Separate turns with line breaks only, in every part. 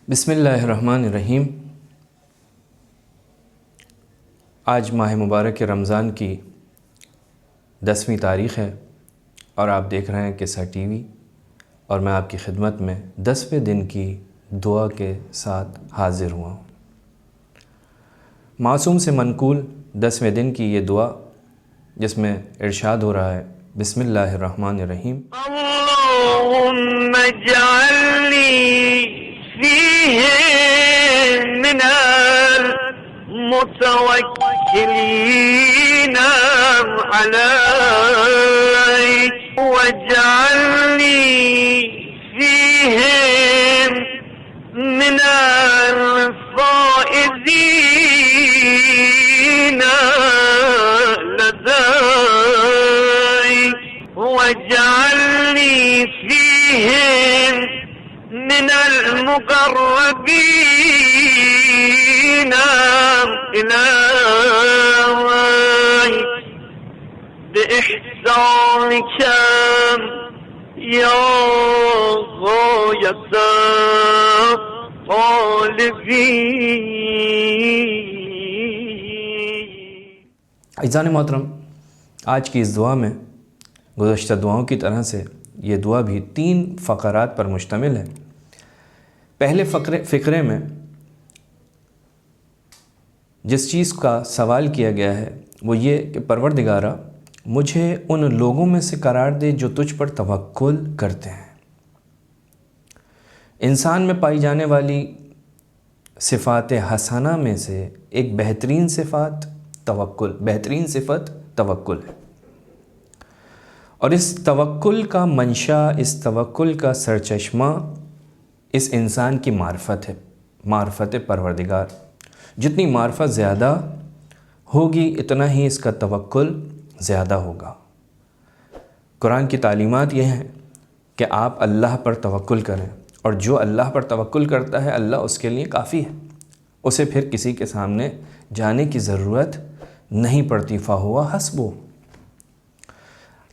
بسم اللہ الرحمن الرحیم۔ آج ماہ مبارک رمضان کی 10ویں تاریخ ہے اور آپ دیکھ رہے ہیں قصہ ٹی وی، اور میں آپ کی خدمت میں 10ویں دن کی دعا کے ساتھ حاضر ہوا ہوں۔ معصوم سے منقول 10ویں دن کی یہ دعا، جس میں ارشاد ہو رہا ہے بسم اللہ الرحمن الرحیم،
اللهم اجعلني فيه من المتوكلين عليك واجعلني فيهم من الفائزين لديك واجعلني فيهم من المقربين إليك بإحسانك يا غاية طالبين۔
عزیزان محترم، آج کی اس دعا میں گزشتہ دعاؤں کی طرح سے یہ دعا بھی 3 فقرات پر مشتمل ہے۔ پہلے فقرے میں جس چیز کا سوال کیا گیا ہے وہ یہ کہ پروردگارہ، مجھے ان لوگوں میں سے قرار دے جو تجھ پر توکل کرتے ہیں۔ انسان میں پائی جانے والی صفات حسنہ میں سے ایک بہترین صفت توکل ہے، اور اس توکل کا منشا، اس توکل کا سرچشمہ اس انسان کی معرفت ہے، معرفت پروردگار۔ جتنی معرفت زیادہ ہوگی اتنا ہی اس کا توکل زیادہ ہوگا۔ قرآن کی تعلیمات یہ ہیں کہ آپ اللہ پر توکل کریں، اور جو اللہ پر توکل کرتا ہے اللہ اس کے لیے کافی ہے، اسے پھر کسی کے سامنے جانے کی ضرورت نہیں پڑتی۔ فَهُوَ حَسْبُهُ۔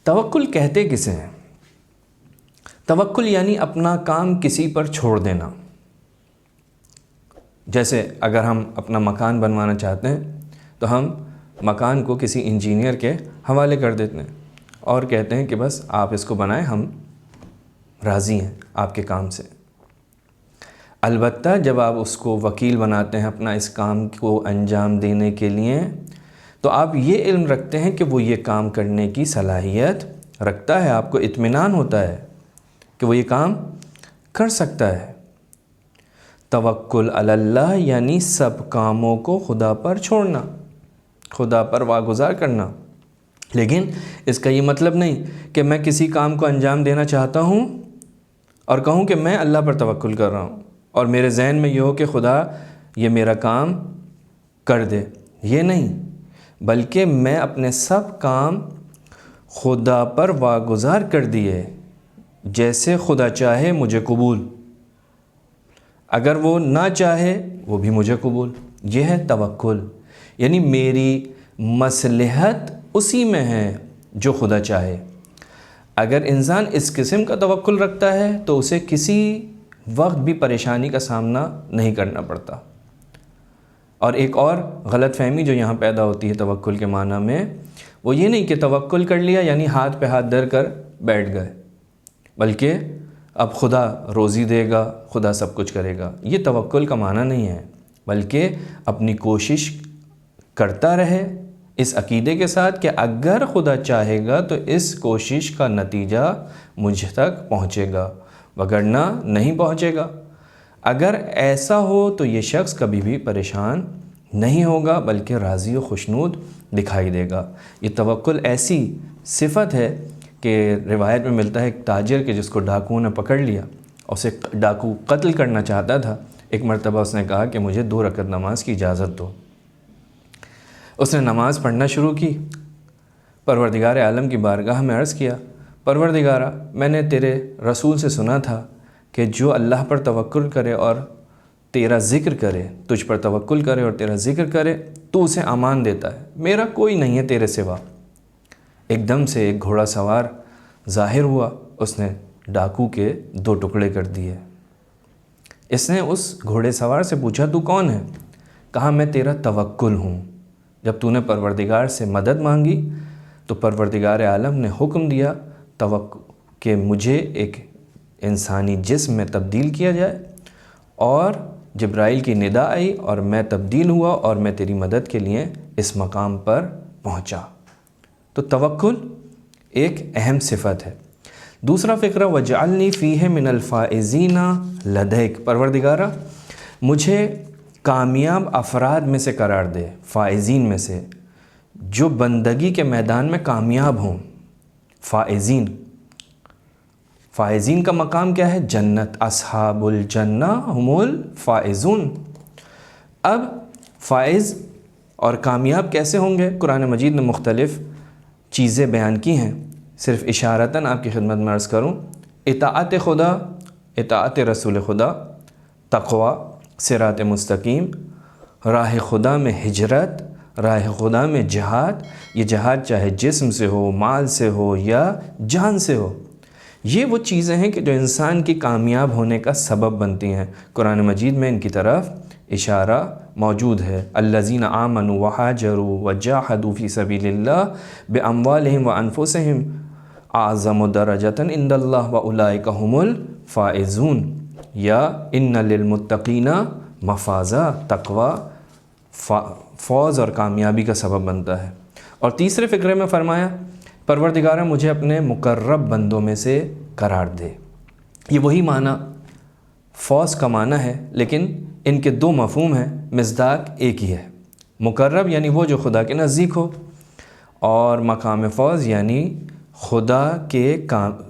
توکل کہتے کسے ہیں؟ توکل یعنی اپنا کام کسی پر چھوڑ دینا۔ جیسے اگر ہم اپنا مکان بنوانا چاہتے ہیں تو ہم مکان کو کسی انجینئر کے حوالے کر دیتے ہیں اور کہتے ہیں کہ بس آپ اس کو بنائیں، ہم راضی ہیں آپ کے کام سے۔ البتہ جب آپ اس کو وکیل بناتے ہیں اپنا اس کام کو انجام دینے کے لیے، تو آپ یہ علم رکھتے ہیں کہ وہ یہ کام کرنے کی صلاحیت رکھتا ہے، آپ کو اطمینان ہوتا ہے کہ وہ یہ کام کر سکتا ہے۔ توکل علی اللہ یعنی سب کاموں کو خدا پر چھوڑنا، خدا پر واگزار کرنا۔ لیکن اس کا یہ مطلب نہیں کہ میں کسی کام کو انجام دینا چاہتا ہوں اور کہوں کہ میں اللہ پر توکل کر رہا ہوں، اور میرے ذہن میں یہ ہو کہ خدا یہ میرا کام کر دے۔ یہ نہیں، بلکہ میں اپنے سب کام خدا پر واگزار کر دیے، جیسے خدا چاہے مجھے قبول، اگر وہ نہ چاہے وہ بھی مجھے قبول۔ یہ ہے توکل، یعنی میری مصلحت اسی میں ہے جو خدا چاہے۔ اگر انسان اس قسم کا توکل رکھتا ہے تو اسے کسی وقت بھی پریشانی کا سامنا نہیں کرنا پڑتا۔ اور ایک اور غلط فہمی جو یہاں پیدا ہوتی ہے توکل کے معنی میں، وہ یہ نہیں کہ توکل کر لیا یعنی ہاتھ پہ ہاتھ دھر کر بیٹھ گئے، بلکہ اب خدا روزی دے گا، خدا سب کچھ کرے گا۔ یہ توکل کا معنی نہیں ہے، بلکہ اپنی کوشش کرتا رہے اس عقیدے کے ساتھ کہ اگر خدا چاہے گا تو اس کوشش کا نتیجہ مجھ تک پہنچے گا، وگرنہ نہیں پہنچے گا۔ اگر ایسا ہو تو یہ شخص کبھی بھی پریشان نہیں ہوگا، بلکہ راضی و خوشنود دکھائی دے گا۔ یہ توکل ایسی صفت ہے کہ روایت میں ملتا ہے ایک تاجر کے جس کو ڈاکوؤں نے پکڑ لیا، اسے ڈاکو قتل کرنا چاہتا تھا۔ ایک مرتبہ اس نے کہا کہ مجھے 2 رکعت نماز کی اجازت دو۔ اس نے نماز پڑھنا شروع کی، پروردگار عالم کی بارگاہ میں عرض کیا، پروردگارہ، میں نے تیرے رسول سے سنا تھا کہ جو اللہ پر توکل کرے اور تیرا ذکر کرے، تجھ پر توکل کرے اور تیرا ذکر کرے تو اسے امان دیتا ہے، میرا کوئی نہیں ہے تیرے سوا۔ ایک دم سے ایک گھوڑا سوار ظاہر ہوا، اس نے ڈاکو کے 2 ٹکڑے کر دیے۔ اس نے اس گھوڑے سوار سے پوچھا تو کون ہے؟ کہا میں تیرا توکل ہوں، جب تو نے پروردگار سے مدد مانگی تو پروردگار عالم نے حکم دیا کہ مجھے ایک انسانی جسم میں تبدیل کیا جائے، اور جبرائیل کی ندا آئی اور میں تبدیل ہوا اور میں تیری مدد کے لیے اس مقام پر پہنچا۔ تو توکل ایک اہم صفت ہے۔ دوسرا فقرہ وَجْعَلْنِي فِيهِ مِنَ الْفَائِزِينَ لَدَيْكَ، پروردگارہ مجھے کامیاب افراد میں سے قرار دے، فائزین میں سے، جو بندگی کے میدان میں کامیاب ہوں۔ فائزین کا مقام کیا ہے؟ جنت، اصحاب الجنہ هم الفائزون۔ اب فائز اور کامیاب کیسے ہوں گے؟ قرآن مجید نے مختلف چیزیں بیان کی ہیں، صرف اشارتاً آپ کی خدمت میں عرض کروں۔ اطاعت خدا، اطاعت رسول خدا، تقوی، صراط مستقیم، راہ خدا میں ہجرت، راہ خدا میں جہاد، یہ جہاد چاہے جسم سے ہو، مال سے ہو یا جان سے ہو، یہ وہ چیزیں ہیں کہ جو انسان کی کامیاب ہونے کا سبب بنتی ہیں۔ قرآن مجید میں ان کی طرف اشارہ موجود ہے۔ الذین آمنوا وہاجروا وجاہدوا فی سبیل اللہ باموالہم وانفسہم اعظم درجۃ عند اللہ واولئک ھم الفائزون، یا ان للمتقین مفازا، تقوی فوز اور کامیابی کا سبب بنتا ہے۔ اور تیسرے فقرے میں فرمایا پروردگارہ مجھے اپنے مقرب بندوں میں سے قرار دے۔ یہ وہی معنی فوز کا معنی ہے، لیکن ان کے دو مفہوم ہیں، مصداق ایک ہی ہے۔ مقرب یعنی وہ جو خدا کے نزدیک ہو، اور مقام فوز یعنی خدا کے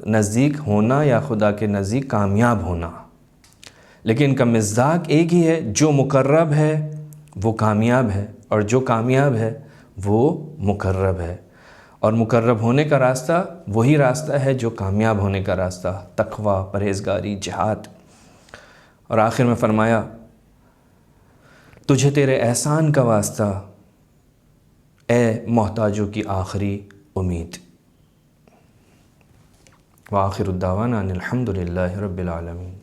نزدیک ہونا یا خدا کے نزدیک کامیاب ہونا۔ لیکن ان کا مصداق ایک ہی ہے، جو مقرب ہے وہ کامیاب ہے، اور جو کامیاب ہے وہ مقرب ہے۔ اور مقرب ہونے کا راستہ وہی راستہ ہے جو کامیاب ہونے کا راستہ، تقوی، پرہیزگاری، جہاد۔ اور آخر میں فرمایا تجھے تیرے احسان کا واسطہ اے محتاجوں کی آخری امید۔ وآخر الدعوانا ان الحمد للہ رب العالمین۔